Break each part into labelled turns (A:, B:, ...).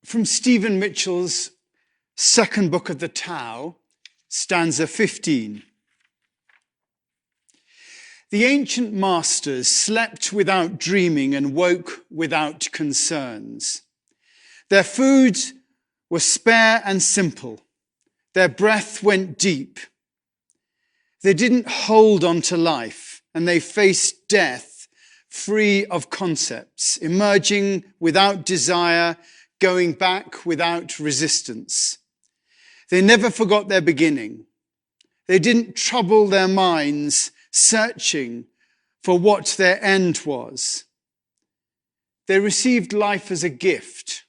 A: From Stephen Mitchell's second book of the Tao, stanza 15. The ancient masters slept without dreaming and woke without concerns. Their food was spare and simple. Their breath went deep. They didn't hold on to life, and they faced death free of concepts, emerging without desire, going back without resistance. They never forgot their beginning. They didn't trouble their minds searching for what their end was. They received life as a gift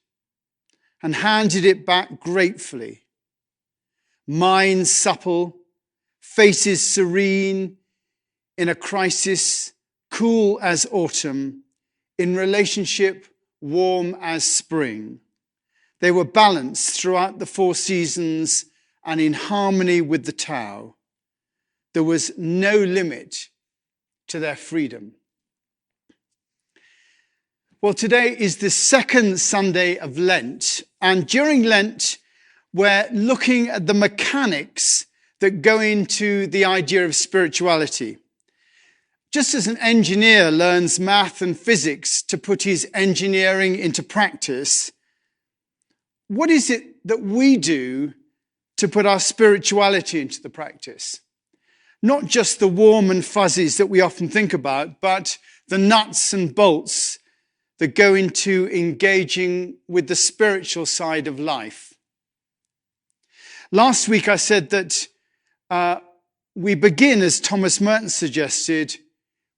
A: and handed it back gratefully. Minds supple, faces serene, in a crisis, cool as autumn, in relationship, warm as spring. They were balanced throughout the four seasons and in harmony with the Tao. There was no limit to their freedom. Well, today is the second Sunday of Lent, and during Lent, we're looking at the mechanics that go into the idea of spirituality. Just as an engineer learns math and physics to put his engineering into practice, what is it that we do to put our spirituality into the practice? Not just the warm and fuzzies that we often think about, but the nuts and bolts that go into engaging with the spiritual side of life. Last week I said that we begin, as Thomas Merton suggested,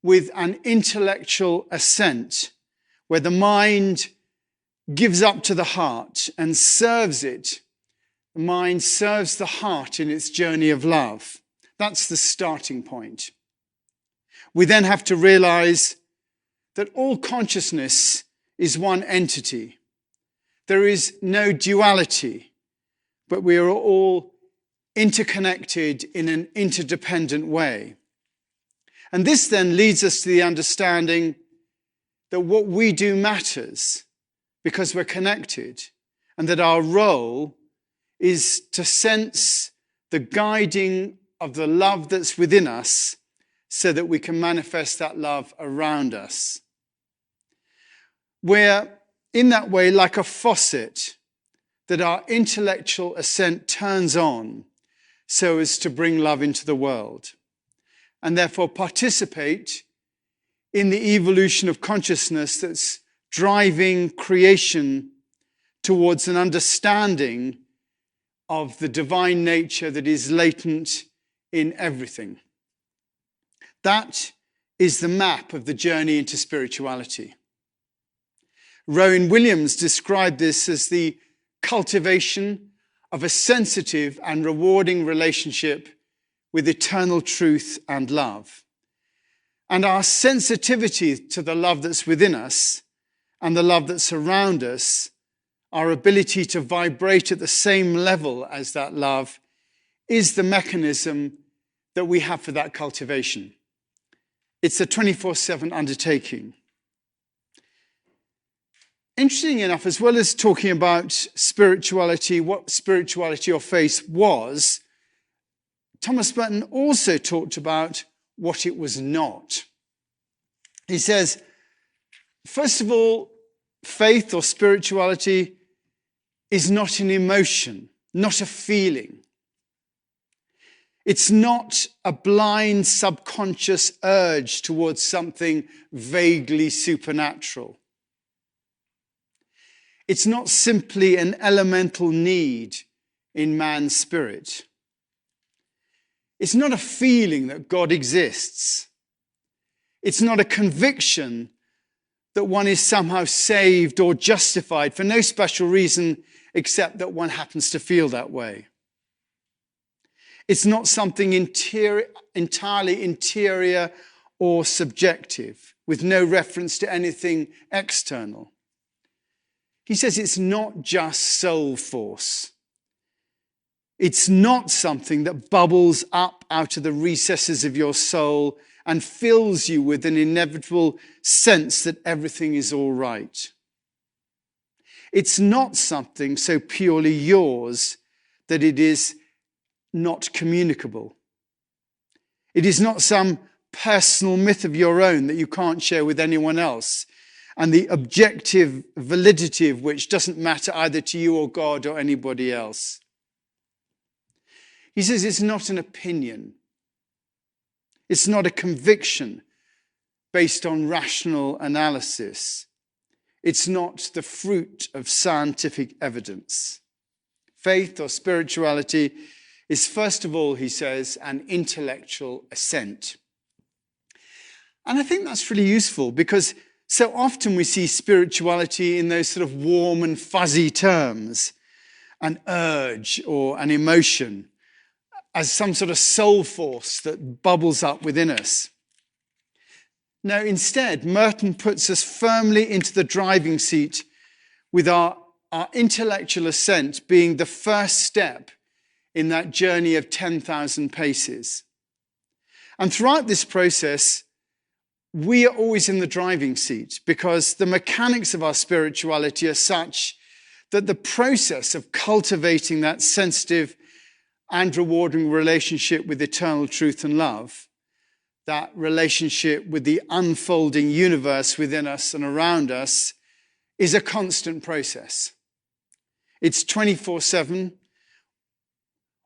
A: with an intellectual ascent, where the mind gives up to the heart and serves it. The mind serves the heart in its journey of love. That's the starting point. We then have to realize that all consciousness is one entity. There is no duality, but we are all interconnected in an interdependent way. And this then leads us to the understanding that what we do matters because we're connected, and that our role is to sense the guiding of the love that's within us so that we can manifest that love around us. We're in that way like a faucet that our intellectual ascent turns on so as to bring love into the world, and therefore participate in the evolution of consciousness that's driving creation towards an understanding of the divine nature that is latent in everything. That is the map of the journey into spirituality. Rowan Williams described this as the cultivation of a sensitive and rewarding relationship with eternal truth and love. And our sensitivity to the love that's within us and the love that's around us, our ability to vibrate at the same level as that love, is the mechanism that we have for that cultivation. It's a 24/7 undertaking. Interesting enough, as well as talking about spirituality, what spirituality or faith was, Thomas Merton also talked about what it was not. He says, first of all, faith or spirituality is not an emotion, not a feeling. It's not a blind subconscious urge towards something vaguely supernatural. It's not simply an elemental need in man's spirit. It's not a feeling that God exists. It's not a conviction that one is somehow saved or justified for no special reason except that one happens to feel that way. It's not something entirely interior or subjective, with no reference to anything external. He says it's not just soul force. It's not something that bubbles up out of the recesses of your soul and fills you with an inevitable sense that everything is all right. It's not something so purely yours that it is not communicable. It is not some personal myth of your own that you can't share with anyone else, and the objective validity of which doesn't matter either to you or God or anybody else. He says it's not an opinion. It's not a conviction based on rational analysis. It's not the fruit of scientific evidence. Faith or spirituality is, first of all, he says, an intellectual assent. And I think that's really useful because so often we see spirituality in those sort of warm and fuzzy terms, an urge or an emotion, as some sort of soul force that bubbles up within us. No, instead, Merton puts us firmly into the driving seat with our intellectual assent being the first step in that journey of 10,000 paces. And throughout this process, we are always in the driving seat because the mechanics of our spirituality are such that the process of cultivating that sensitive and rewarding relationship with eternal truth and love, that relationship with the unfolding universe within us and around us, is a constant process. It's 24/7.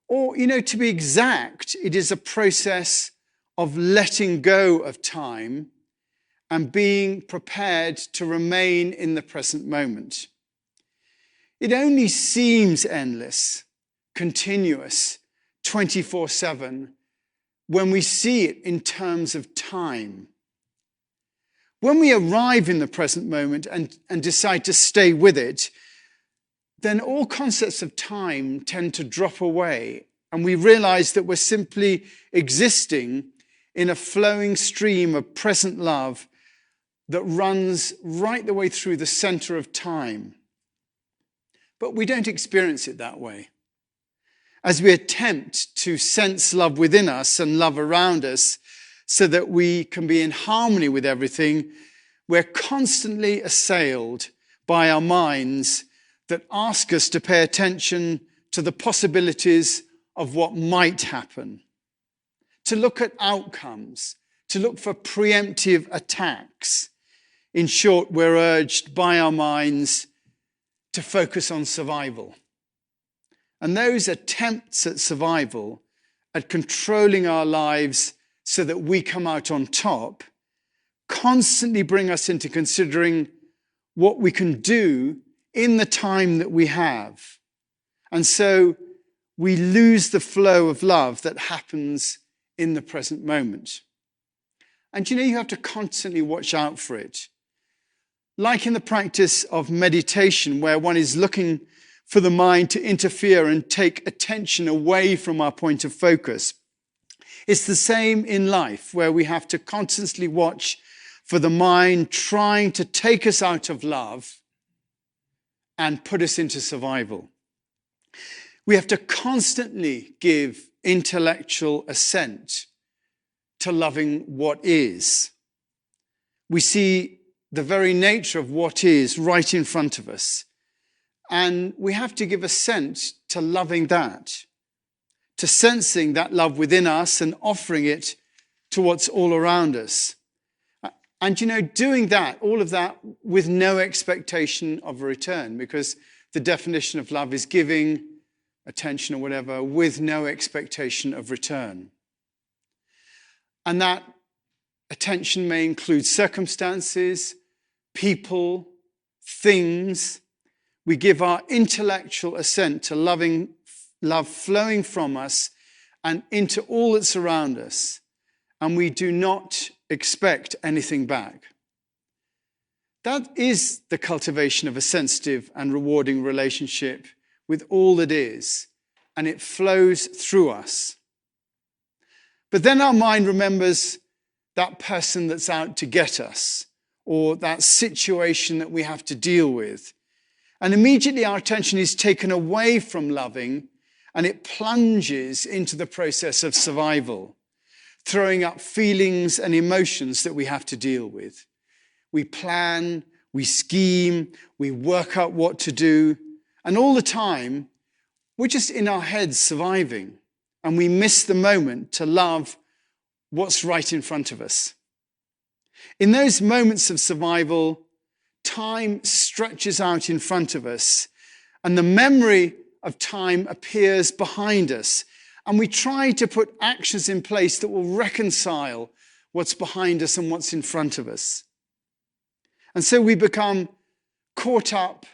A: Or, to be exact, it is a process of letting go of time and being prepared to remain in the present moment. It only seems endless, continuous, 24/7, when we see it in terms of time. When we arrive in the present moment and decide to stay with it, then all concepts of time tend to drop away, and we realize that we're simply existing in a flowing stream of present love that runs right the way through the center of time. But we don't experience it that way. As we attempt to sense love within us and love around us so that we can be in harmony with everything, we're constantly assailed by our minds that ask us to pay attention to the possibilities of what might happen, to look at outcomes, to look for preemptive attacks. In short, we're urged by our minds to focus on survival. And those attempts at survival, at controlling our lives so that we come out on top, constantly bring us into considering what we can do in the time that we have. And so we lose the flow of love that happens in the present moment. And you have to constantly watch out for it. Like in the practice of meditation, where one is looking for the mind to interfere and take attention away from our point of focus. It's the same in life, where we have to constantly watch for the mind trying to take us out of love and put us into survival. We have to constantly give intellectual assent to loving what is. We see the very nature of what is right in front of us. And we have to give assent to loving that, to sensing that love within us and offering it to what's all around us. And doing that, all of that, with no expectation of a return, because the definition of love is giving attention or whatever with no expectation of return. And that attention may include circumstances, people, things. We give our intellectual assent to love flowing from us and into all that's around us, and we do not expect anything back. That is the cultivation of a sensitive and rewarding relationship with all that is, and it flows through us. But then our mind remembers that person that's out to get us, or that situation that we have to deal with. And immediately our attention is taken away from loving, and it plunges into the process of survival, throwing up feelings and emotions that we have to deal with. We plan, We scheme, we work out what to do, and all the time, we're just in our heads surviving, and we miss the moment to love what's right in front of us. In those moments of survival, time stretches out in front of us, and the memory of time appears behind us, and we try to put actions in place that will reconcile what's behind us and what's in front of us. And so we become caught up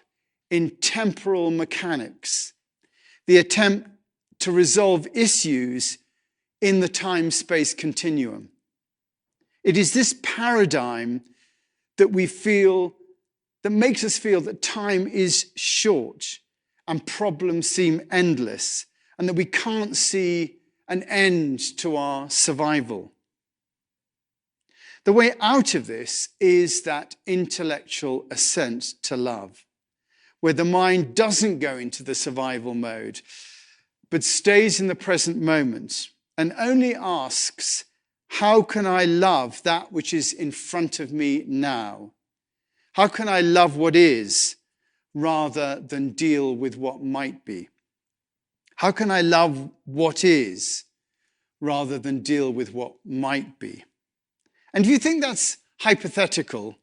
A: in temporal mechanics, the attempt to resolve issues in the time-space continuum. It is this paradigm that makes us feel that time is short and problems seem endless, and that we can't see an end to our survival. The way out of this is that intellectual assent to love, where the mind doesn't go into the survival mode, but stays in the present moment and only asks, how can I love that which is in front of me now? How can I love what is rather than deal with what might be? How can I love what is rather than deal with what might be? And if you think that's hypothetical,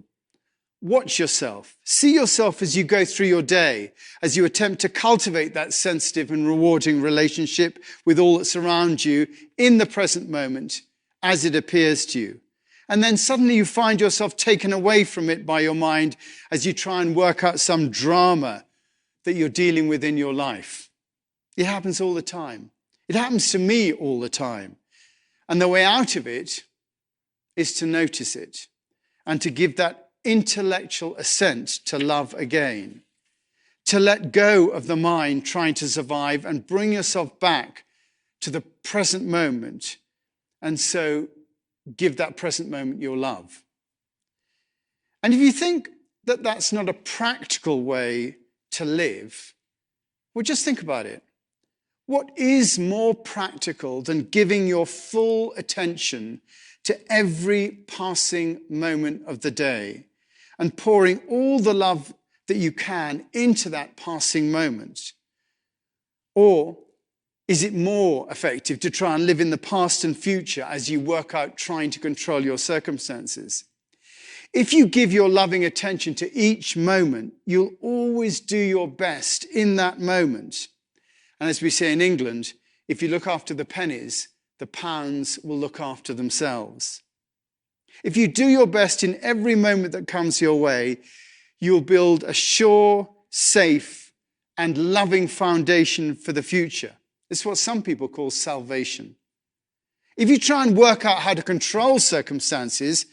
A: watch yourself. See yourself as you go through your day, as you attempt to cultivate that sensitive and rewarding relationship with all that's around you in the present moment as it appears to you. And then suddenly you find yourself taken away from it by your mind as you try and work out some drama that you're dealing with in your life. It happens all the time. It happens to me all the time. And the way out of it is to notice it and to give that intellectual assent to love again, to let go of the mind trying to survive and bring yourself back to the present moment, and so give that present moment your love. And if you think that that's not a practical way to live, well, just think about it. What is more practical than giving your full attention to every passing moment of the day and pouring all the love that you can into that passing moment? Or is it more effective to try and live in the past and future as you work out trying to control your circumstances? If you give your loving attention to each moment, you'll always do your best in that moment. And as we say in England, if you look after the pennies, the pounds will look after themselves. If you do your best in every moment that comes your way, you'll build a sure, safe, and loving foundation for the future. It's what some people call salvation. If you try and work out how to control circumstances,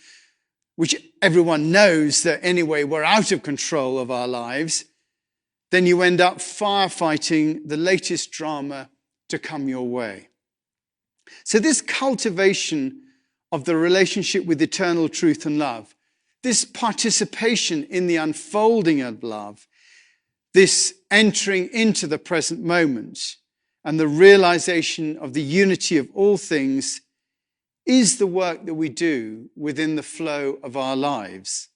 A: which everyone knows that anyway we're out of control of our lives, then you end up firefighting the latest drama to come your way. So this cultivation of the relationship with eternal truth and love, this participation in the unfolding of love, this entering into the present moment and the realization of the unity of all things is the work that we do within the flow of our lives.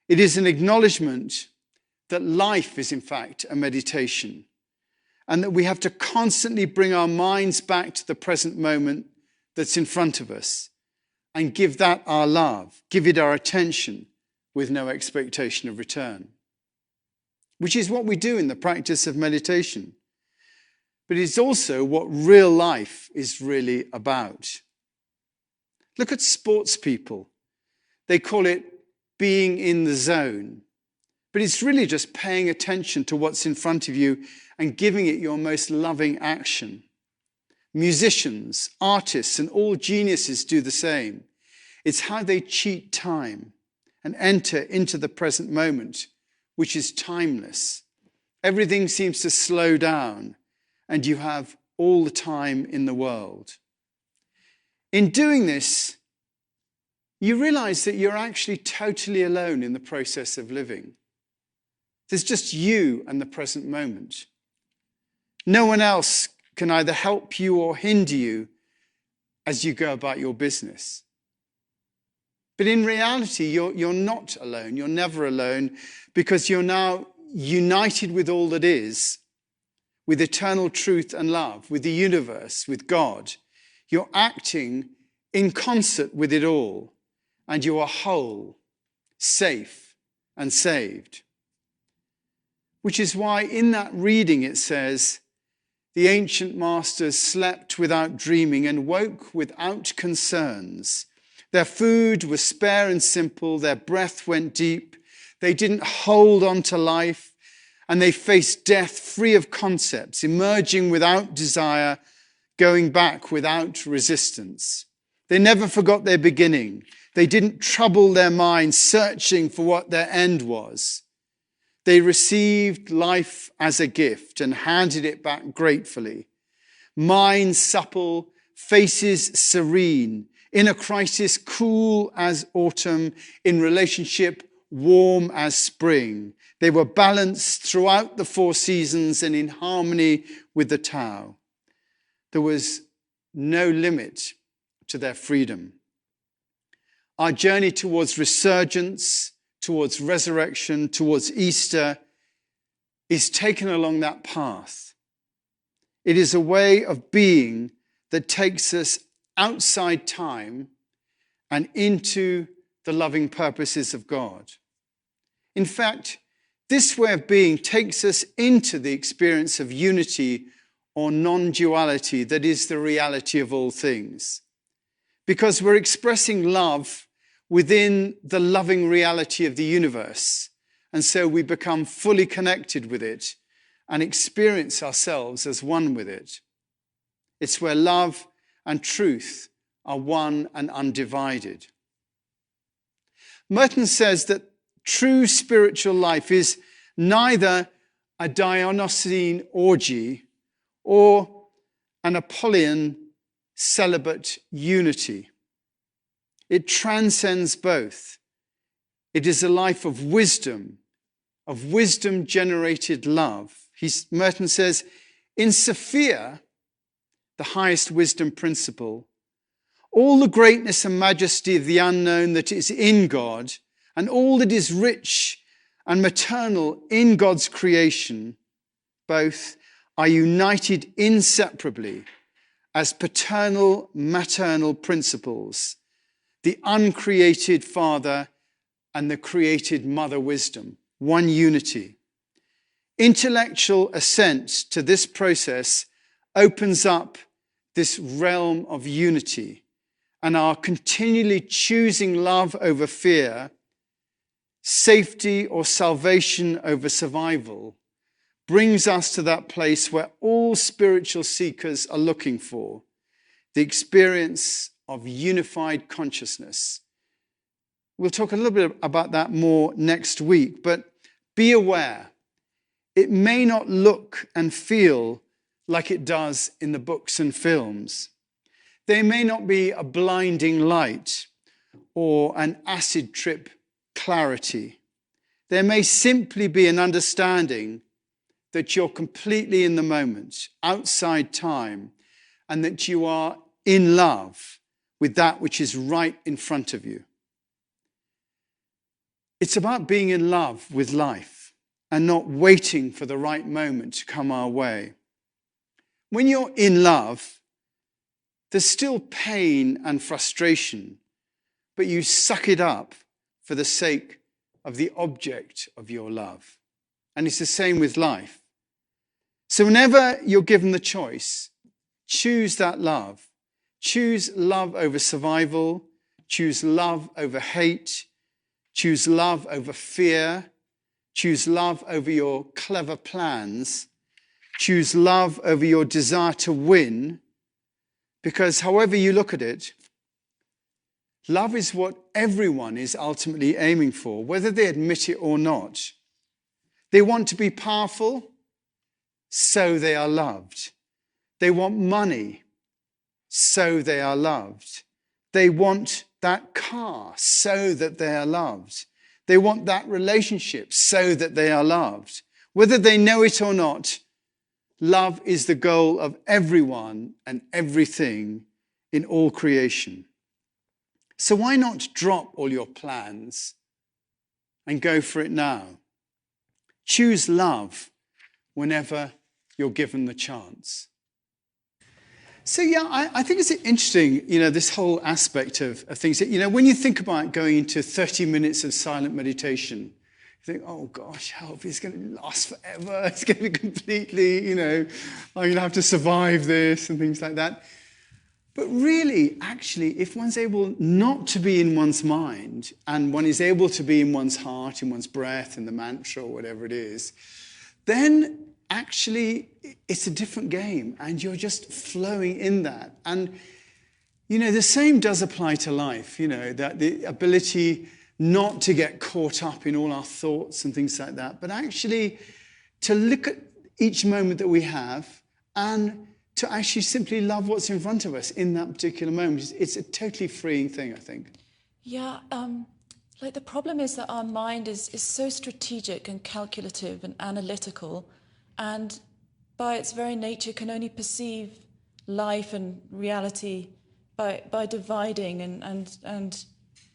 A: It is an acknowledgement that life is in fact a meditation, and that we have to constantly bring our minds back to the present moment that's in front of us and give that our love, give it our attention with no expectation of return, which is what we do in the practice of meditation. But it's also what real life is really about. Look at sports people. They call it being in the zone. But it's really just paying attention to what's in front of you and giving it your most loving action. Musicians, artists, and all geniuses do the same. It's how they cheat time and enter into the present moment, which is timeless. Everything seems to slow down, and you have all the time in the world. In doing this, you realize that you're actually totally alone in the process of living. There's just you and the present moment. No one else can either help you or hinder you as you go about your business. But in reality, you're not alone. You're never alone, because you're now united with all that is, with eternal truth and love, with the universe, with God. You're acting in concert with it all, and you are whole, safe, and saved. Which is why in that reading it says, the ancient masters slept without dreaming and woke without concerns. Their food was spare and simple. Their breath went deep. They didn't hold on to life, and they faced death free of concepts, emerging without desire, going back without resistance. They never forgot their beginning. They didn't trouble their minds searching for what their end was. They received life as a gift and handed it back gratefully. Minds supple, faces serene, in a crisis cool as autumn, in relationship warm as spring. They were balanced throughout the 4 seasons and in harmony with the Tao. There was no limit to their freedom. Our journey towards resurgence, towards resurrection, towards Easter, is taken along that path. It is a way of being that takes us outside time and into the loving purposes of God. In fact, this way of being takes us into the experience of unity or non-duality that is the reality of all things. Because we're expressing love within the loving reality of the universe. And so we become fully connected with it and experience ourselves as one with it. It's where love and truth are one and undivided. Merton says that true spiritual life is neither a Dionysian orgy or an Apollyon celibate unity. It transcends both. It is a life of wisdom generated love. Merton says, in Sophia, the highest wisdom principle, all the greatness and majesty of the unknown that is in God, and all that is rich and maternal in God's creation, both are united inseparably as paternal, maternal principles, the uncreated Father and the created Mother wisdom, one unity. Intellectual assent to this process opens up this realm of unity, and our continually choosing love over fear, safety or salvation over survival, brings us to that place where all spiritual seekers are looking for, the experience of unified consciousness. We'll talk a little bit about that more next week, but be aware, it may not look and feel like it does in the books and films. There may not be a blinding light or an acid trip clarity. There may simply be an understanding that you're completely in the moment, outside time, and that you are in love with that which is right in front of you. It's about being in love with life and not waiting for the right moment to come our way. When you're in love, there's still pain and frustration, but you suck it up for the sake of the object of your love. And it's the same with life. So whenever you're given the choice, choose that love. Choose love over survival. Choose love over hate. Choose love over fear. Choose love over your clever plans. Choose love over your desire to win. Because however you look at it, love is what everyone is ultimately aiming for, whether they admit it or not. They want to be powerful, so they are loved. They want money, so they are loved. They want that car, so that they are loved. They want that relationship, so that they are loved. Whether they know it or not, love is the goal of everyone and everything in all creation. So why not drop all your plans and go for it now? Choose love whenever you're given the chance. So yeah, I think it's interesting, this whole aspect of things. When you think about going into 30 minutes of silent meditation, you think, oh gosh, help, it's going to last forever. It's going to be completely, I'm going to have to survive this and things like that. But really, actually, if one's able not to be in one's mind and one is able to be in one's heart, in one's breath, in the mantra or whatever it is, then actually it's a different game and you're just flowing in that. And, the same does apply to life, that the ability not to get caught up in all our thoughts and things like that, but actually to look at each moment that we have and to actually simply love what's in front of us in that particular moment. It's a totally freeing thing, I think.
B: Yeah, the problem is that our mind is so strategic and calculative and analytical, and by its very nature can only perceive life and reality by dividing, and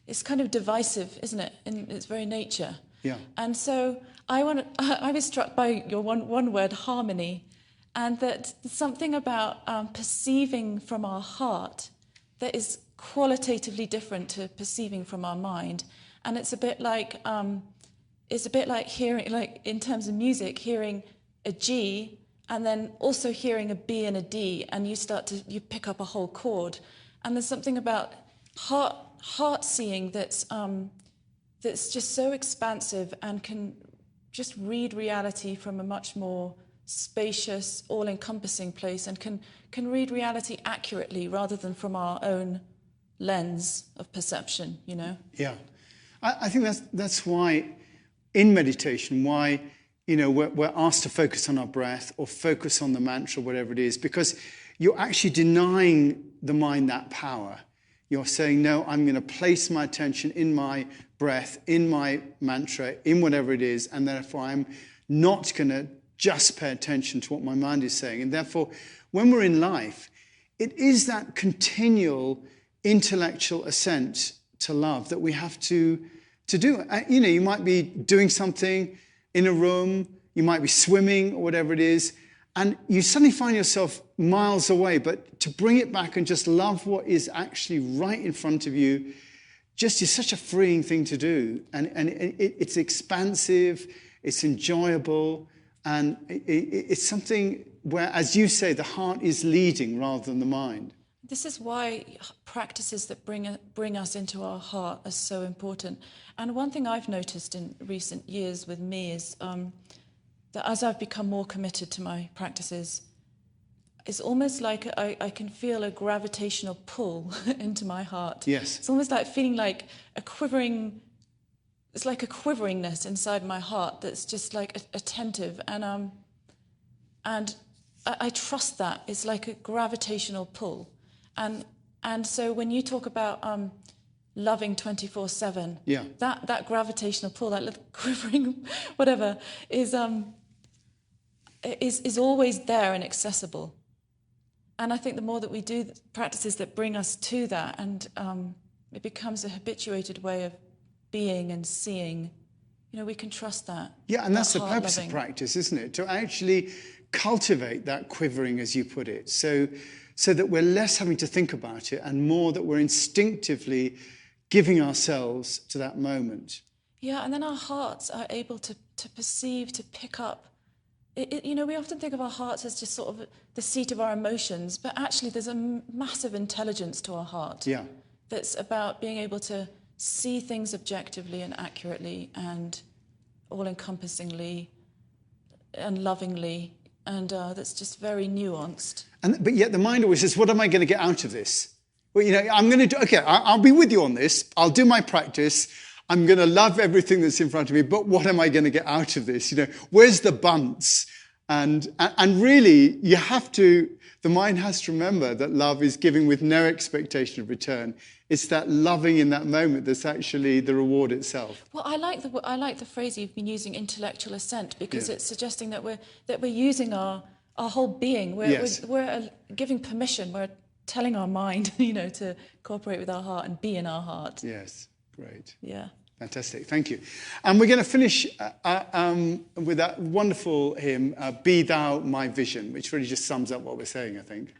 B: it's kind of divisive, isn't it, in its very nature?
A: Yeah.
B: And so I was struck by your one word, harmony, and that something about perceiving from our heart that is qualitatively different to perceiving from our mind. And it's a bit like hearing, like in terms of music, hearing a G and then also hearing a B and a D, and you pick up a whole chord. And there's something about heart seeing that's just so expansive and can just read reality from a much more spacious, all-encompassing place, and can read reality accurately rather than from our own lens of perception,
A: Yeah. I think that's why in meditation, we're asked to focus on our breath or focus on the mantra, whatever it is, because you're actually denying the mind that power. You're saying, no, I'm going to place my attention in my breath, in my mantra, in whatever it is, and therefore I'm not going to just pay attention to what my mind is saying. And therefore, when we're in life, it is that continual intellectual assent to love that we have to do. You might be doing something in a room, you might be swimming or whatever it is, and you suddenly find yourself miles away, but to bring it back and just love what is actually right in front of you just is such a freeing thing to do. And it's expansive, it's enjoyable, and it's something where, as you say, the heart is leading rather than the mind.
B: This is why practices that bring us into our heart are so important. And one thing I've noticed in recent years with me is that as I've become more committed to my practices, it's almost like I can feel a gravitational pull into my heart.
A: Yes.
B: It's almost like feeling like it's like a quiveringness inside my heart that's just like attentive. And I trust that. It's like a gravitational pull. And so when you talk about loving 24/7,
A: yeah,
B: that gravitational pull, that little quivering whatever, is always there and accessible. And I think the more that we do practices that bring us to that, and it becomes a habituated way of being and seeing, we can trust that.
A: Yeah, and that's the purpose
B: loving
A: of practice, isn't it? To actually cultivate that quivering, as you put it, so that we're less having to think about it and more that we're instinctively giving ourselves to that moment.
B: Yeah, and then our hearts are able to perceive, to pick up. We often think of our hearts as just sort of the seat of our emotions, but actually there's a massive intelligence to our heart.
A: Yeah.
B: That's about being able to see things objectively and accurately and all-encompassingly and lovingly, and that's just very nuanced.
A: But yet the mind always says, what am I going to get out of this? Well, I'm going to do, okay, I'll be with you on this. I'll do my practice. I'm going to love everything that's in front of me, but what am I going to get out of this? Where's the bunts? And really, the mind has to remember that love is giving with no expectation of return. It's that loving in that moment that's actually the reward itself.
B: Well, I like the phrase you've been using, intellectual assent, because it's suggesting that we're using our whole being. We're giving permission. telling our mind, you know, to cooperate with our heart and be in our heart.
A: Yes, great.
B: Yeah.
A: Fantastic, thank you. And we're going to finish with that wonderful hymn, Be Thou My Vision, which really just sums up what we're saying, I think.